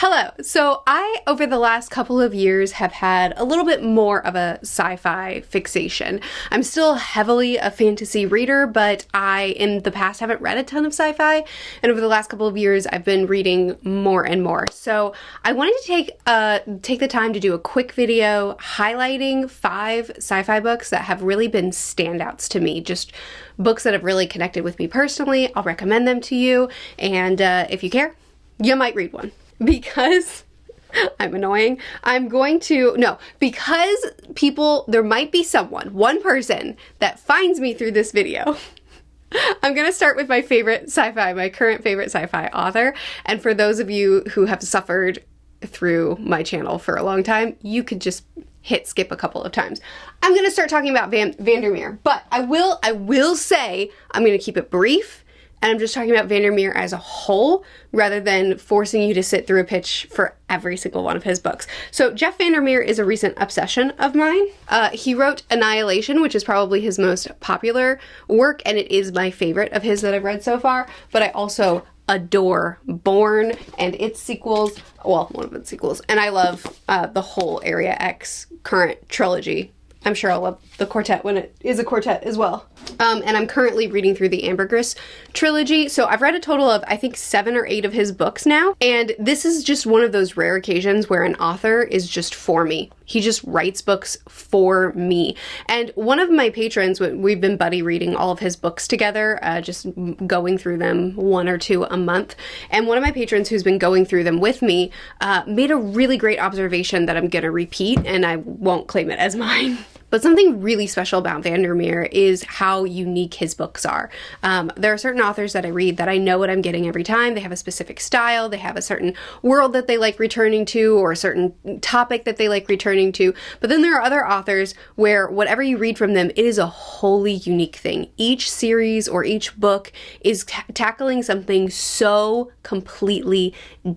Hello! So I, over the last couple of years, have had a little bit more of a sci-fi fixation. I'm still heavily a fantasy reader, but I, in the past, haven't read a ton of sci-fi, and over the last couple of years, I've been reading more and more. So I wanted to take the time to do a quick video highlighting 5 sci-fi books that have really been standouts to me, just books that have really connected with me personally. I'll recommend them to you, and if you care, you might read one. Because I'm annoying, because there might be one person that finds me through this video. I'm gonna start with my current favorite sci-fi author, and for those of you who have suffered through my channel for a long time, you could just hit skip a couple of times. I'm gonna start talking about VanderMeer, but I will say I'm gonna keep it brief. And I'm just talking about VanderMeer as a whole, rather than forcing you to sit through a pitch for every single one of his books. So Jeff VanderMeer is a recent obsession of mine. He wrote Annihilation, which is probably his most popular work, and it is my favorite of his that I've read so far. But I also adore Born and its sequels, well, one of its sequels. And I love the whole Area X current trilogy. I'm sure I'll love the quartet when it is a quartet as well. And I'm currently reading through the Ambergris trilogy. So I've read a total of, I think, 7 or 8 of his books now. And this is just one of those rare occasions where an author is just for me. He just writes books for me. And one of my patrons, we've been buddy reading all of his books together, just going through them 1 or 2 a month. And one of my patrons who's been going through them with me made a really great observation that I'm gonna repeat, and I won't claim it as mine. But something really special about VanderMeer is how unique his books are. There are certain authors that I read that I know what I'm getting every time. They have a specific style, they have a certain world that they like returning to, or a certain topic that they like returning to. But then there are other authors where whatever you read from them, it is a wholly unique thing. Each series or each book is tackling something so completely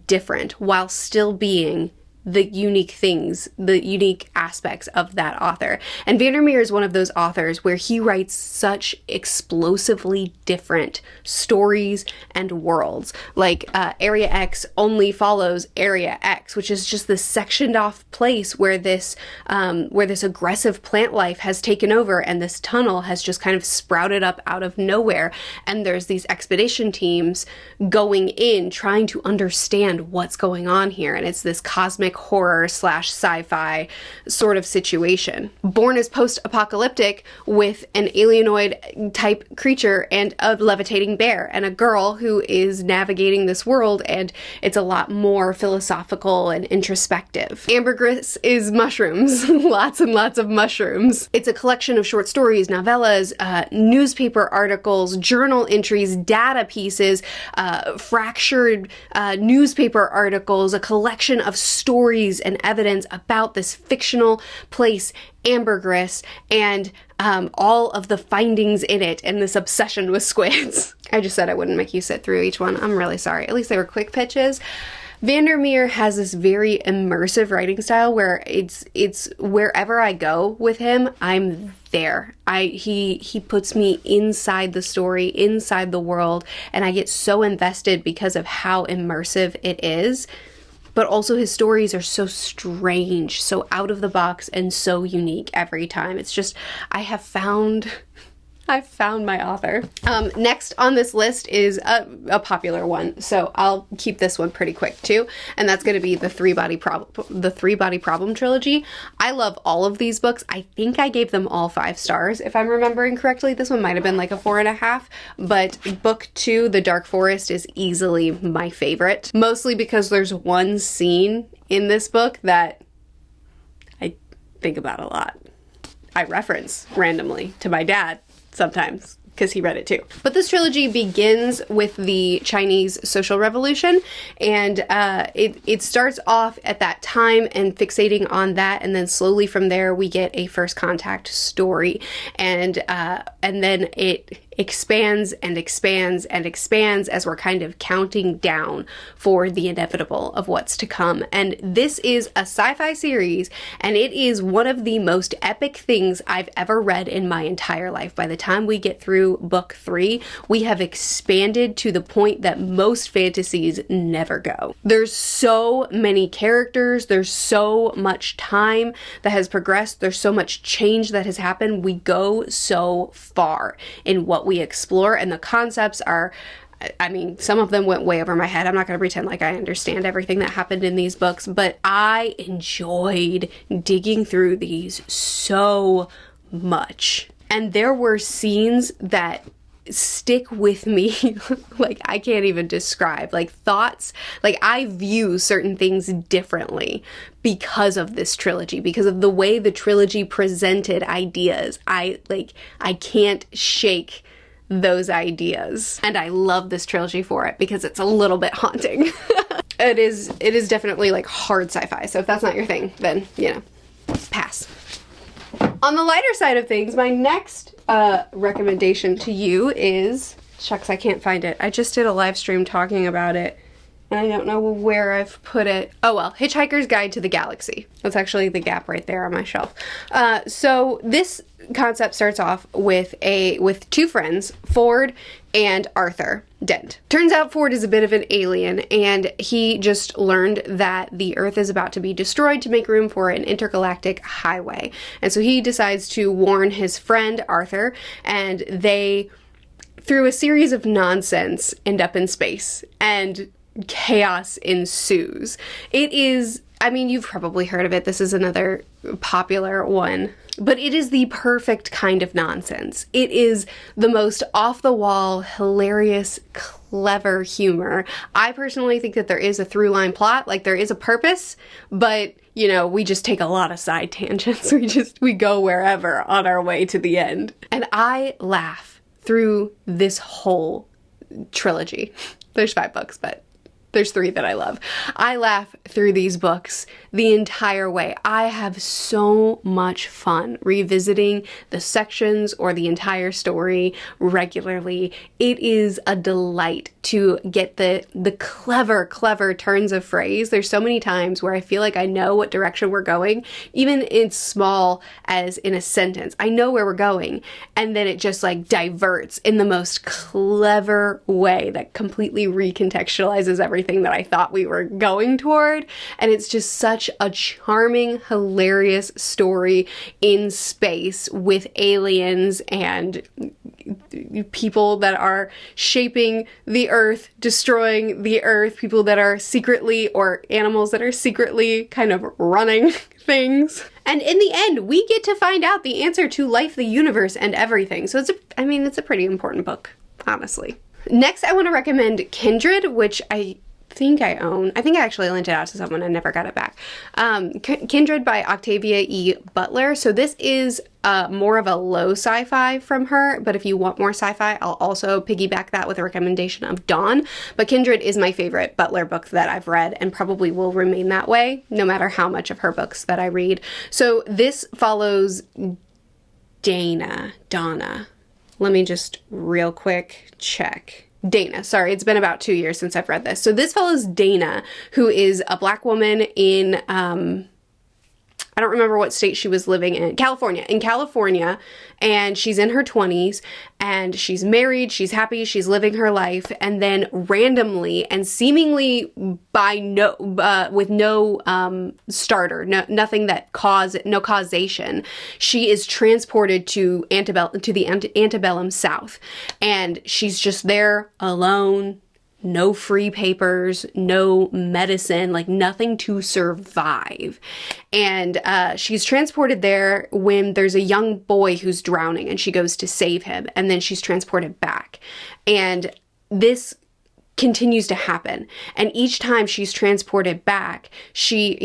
different while still being the unique things, the unique aspects of that author. And VanderMeer is one of those authors where he writes such explosively different stories and worlds. Like Area X only follows Area X, which is just this sectioned off place where this aggressive plant life has taken over, and this tunnel has just kind of sprouted up out of nowhere. And there's these expedition teams going in, trying to understand what's going on here. And it's this cosmic horror / sci-fi sort of situation. Born is post-apocalyptic with an alienoid type creature and a levitating bear and a girl who is navigating this world, and it's a lot more philosophical and introspective. Ambergris is mushrooms, lots and lots of mushrooms. It's a collection of short stories, novellas, newspaper articles, journal entries, data pieces, fractured newspaper articles, a collection of stories and evidence about this fictional place, Ambergris, and all of the findings in it, and this obsession with squids. I just said I wouldn't make you sit through each one. I'm really sorry. At least they were quick pitches. VanderMeer has this very immersive writing style where it's wherever I go with him, I'm there. He puts me inside the story, inside the world, and I get so invested because of how immersive it is. But also his stories are so strange, so out of the box, and so unique every time. It's just, I've found my author. Next on this list is a popular one, so I'll keep this one pretty quick too, and that's going to be the Three Body Problem trilogy. I love all of these books. I think I gave them all 5 stars, if I'm remembering correctly. This one might have been like a 4.5, but book 2, The Dark Forest, is easily my favorite, mostly because there's one scene in this book that I think about a lot. I reference randomly to my dad sometimes, because he read it too. But this trilogy begins with the Chinese Social Revolution, and it starts off at that time and fixating on that, and then slowly from there we get a first contact story, and then it expands and expands and expands as we're kind of counting down for the inevitable of what's to come. And this is a sci-fi series, and it is one of the most epic things I've ever read in my entire life. By the time we get through book 3, we have expanded to the point that most fantasies never go. There's so many characters, there's so much time that has progressed, there's so much change that has happened. We go so far in what we explore, and the concepts are, I mean, some of them went way over my head. I'm not going to pretend like I understand everything that happened in these books, but I enjoyed digging through these so much. And there were scenes that stick with me like I can't even describe, like thoughts, like I view certain things differently because of this trilogy, because of the way the trilogy presented ideas. I can't shake those ideas, and I love this trilogy for it because it's a little bit haunting. It is definitely like hard sci-fi, so if that's not your thing, then, you know, pass. On the lighter side of things, my next recommendation to you is, shucks, I can't find it. I just did a live stream talking about it, and I don't know where I've put it. Oh well, Hitchhiker's Guide to the Galaxy. That's actually the gap right there on my shelf. So this concept starts off with two friends, Ford and Arthur Dent. Turns out Ford is a bit of an alien, and he just learned that the Earth is about to be destroyed to make room for an intergalactic highway. And so he decides to warn his friend Arthur, and they, through a series of nonsense, end up in space, and chaos ensues. It is, I mean, you've probably heard of it. This is another popular one. But it is the perfect kind of nonsense. It is the most off-the-wall, hilarious, clever humor. I personally think that there is a through-line plot, like there is a purpose, but, you know, we just take a lot of side tangents. We go wherever on our way to the end. And I laugh through this whole trilogy. There's 5 books, but there's 3 that I love. I laugh through these books the entire way. I have so much fun revisiting the sections or the entire story regularly. It is a delight to get the clever turns of phrase. There's so many times where I feel like I know what direction we're going, even in small as in a sentence. I know where we're going, and then it just like diverts in the most clever way that completely recontextualizes everything that I thought we were going toward. And it's just such a charming, hilarious story in space with aliens and people that are shaping the Earth, destroying the Earth, people that are secretly, or animals that are secretly kind of running things. And in the end, we get to find out the answer to life, the universe, and everything. So it's a pretty important book, honestly. Next, I want to recommend Kindred, which I think I own. I think I actually lent it out to someone and never got it back. Kindred by Octavia E. Butler. So this is more of a low sci-fi from her, but if you want more sci-fi, I'll also piggyback that with a recommendation of Dawn. But Kindred is my favorite Butler book that I've read, and probably will remain that way no matter how much of her books that I read. So this follows Donna. Let me just real quick check. Dana, sorry, it's been about 2 years since I've read this. So this follows Dana, who is a Black woman in, I don't remember what state she was living in California, and she's in her 20s, and she's married, she's happy, she's living her life, and then randomly and seemingly with no starter, nothing that no causation, she is transported to the antebellum South, and she's just there alone. No free papers, no medicine, like nothing to survive. And she's transported there when there's a young boy who's drowning, and she goes to save him, and then she's transported back. And this continues to happen. And each time she's transported back to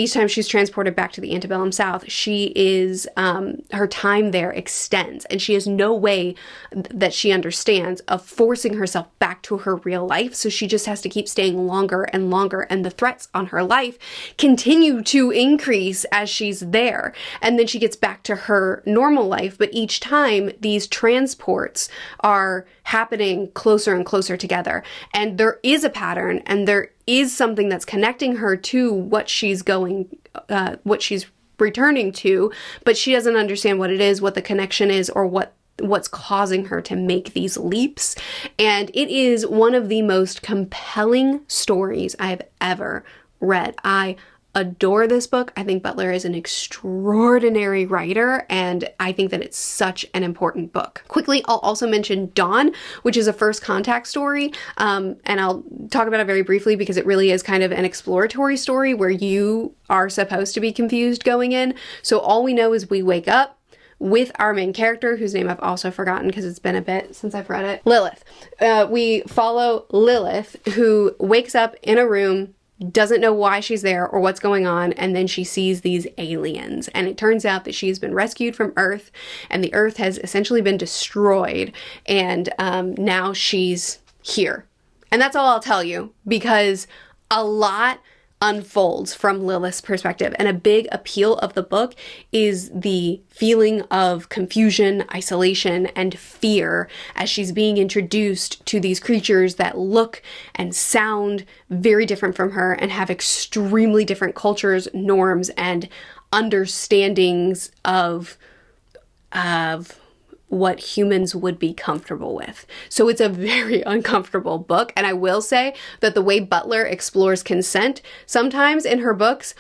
the antebellum South, she is, her time there extends, and she has no way that she understands of forcing herself back to her real life. So she just has to keep staying longer and longer, and the threats on her life continue to increase as she's there. And then she gets back to her normal life, but each time these transports are happening closer and closer together. And there is a pattern, and there is something that's connecting her to what she's returning to, but she doesn't understand what it is, what the connection is, or what's causing her to make these leaps. And it is one of the most compelling stories I have ever read. I adore this book. I think Butler is an extraordinary writer, and I think that it's such an important book. Quickly, I'll also mention Dawn, which is a first contact story, and I'll talk about it very briefly because it really is kind of an exploratory story where you are supposed to be confused going in. So all we know is we wake up with our main character, whose name I've also forgotten because it's been a bit since I've read it, Lilith. We follow Lilith, who wakes up in a room, doesn't know why she's there or what's going on, and then she sees these aliens. And it turns out that she has been rescued from Earth, and the Earth has essentially been destroyed, and now she's here. And that's all I'll tell you, because a lot unfolds from Lilith's perspective, and a big appeal of the book is the feeling of confusion, isolation, and fear as she's being introduced to these creatures that look and sound very different from her and have extremely different cultures, norms, and understandings of what humans would be comfortable with. So it's a very uncomfortable book, and I will say that the way Butler explores consent sometimes in her books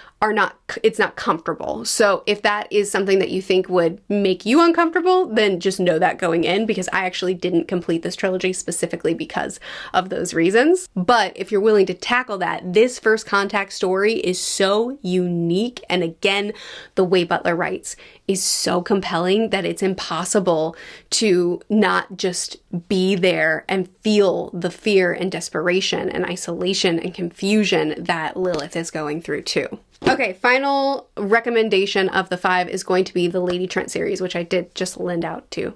it's not comfortable. So if that is something that you think would make you uncomfortable, then just know that going in, because I actually didn't complete this trilogy specifically because of those reasons. But if you're willing to tackle that, this first contact story is so unique, and again, the way Butler writes is so compelling that it's impossible to not just be there and feel the fear and desperation and isolation and confusion that Lilith is going through too. Okay, final recommendation of the 5 is going to be the Lady Trent series, which I did just lend out to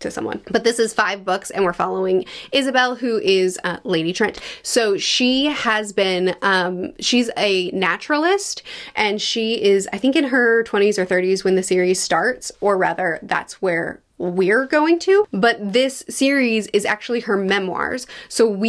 someone. But this is 5 books, and we're following Isabel, who is Lady Trent. So she has been, she's a naturalist, and she is, I think, in her 20s or 30s when the series starts, or rather, that's where we're going to. But this series is actually her memoirs. So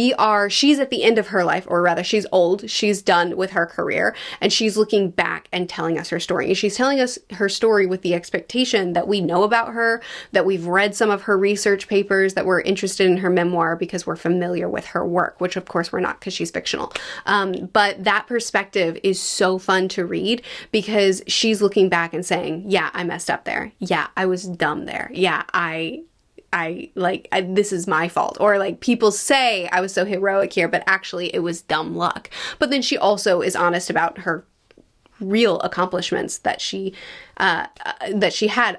she's at the end of her life, or rather she's old, she's done with her career, and she's looking back and telling us her story. And she's telling us her story with the expectation that we know about her, that we've read some of her research papers, that we're interested in her memoir because we're familiar with her work, which of course we're not because she's fictional. But that perspective is so fun to read because she's looking back and saying, yeah, I messed up there. Yeah, I was dumb there. Yeah, this is my fault. Or like, people say I was so heroic here, but actually it was dumb luck. But then she also is honest about her real accomplishments that she had.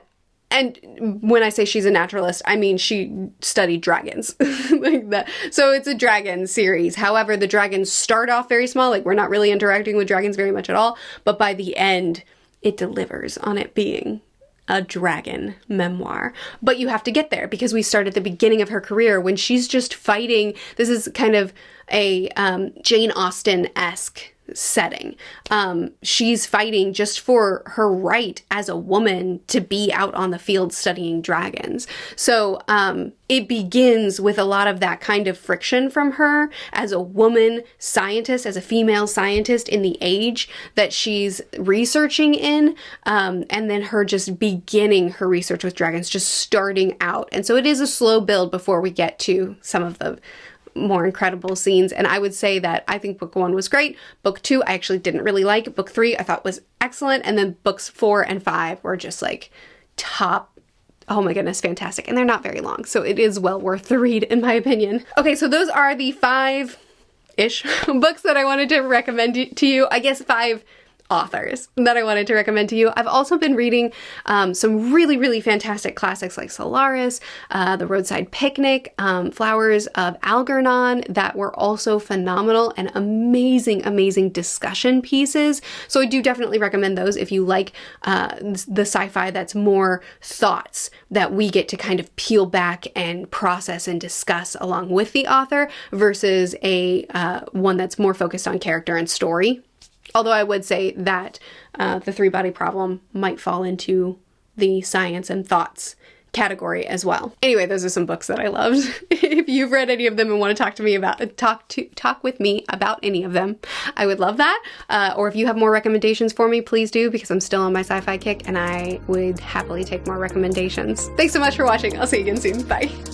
And when I say she's a naturalist, I mean she studied dragons. Like that. So it's a dragon series. However, the dragons start off very small, like we're not really interacting with dragons very much at all, but by the end it delivers on it being a dragon memoir. But you have to get there because we start at the beginning of her career when she's just fighting. This is kind of a Jane Austen-esque setting. She's fighting just for her right as a woman to be out on the field studying dragons. So it begins with a lot of that kind of friction from her as a woman scientist, as a female scientist in the age that she's researching in, and then her just beginning her research with dragons, just starting out. And so it is a slow build before we get to some of the more incredible scenes. And I would say that I think book 1 was great. Book 2 I actually didn't really like. Book 3 I thought was excellent. And then books 4 and 5 were just like top, oh my goodness, fantastic. And they're not very long, so it is well worth the read in my opinion. Okay, so those are the 5-ish books that I wanted to recommend to you. I guess 5 authors that I wanted to recommend to you. I've also been reading some really, really fantastic classics like Solaris, The Roadside Picnic, Flowers of Algernon, that were also phenomenal and amazing, amazing discussion pieces. So I do definitely recommend those if you like the sci-fi that's more thoughts that we get to kind of peel back and process and discuss along with the author versus a one that's more focused on character and story. Although I would say that the 3-body problem might fall into the science and thoughts category as well. Anyway, those are some books that I loved. If you've read any of them and want to talk to me about talk with me about any of them, I would love that. Or if you have more recommendations for me, please do, because I'm still on my sci-fi kick and I would happily take more recommendations. Thanks so much for watching. I'll see you again soon. Bye.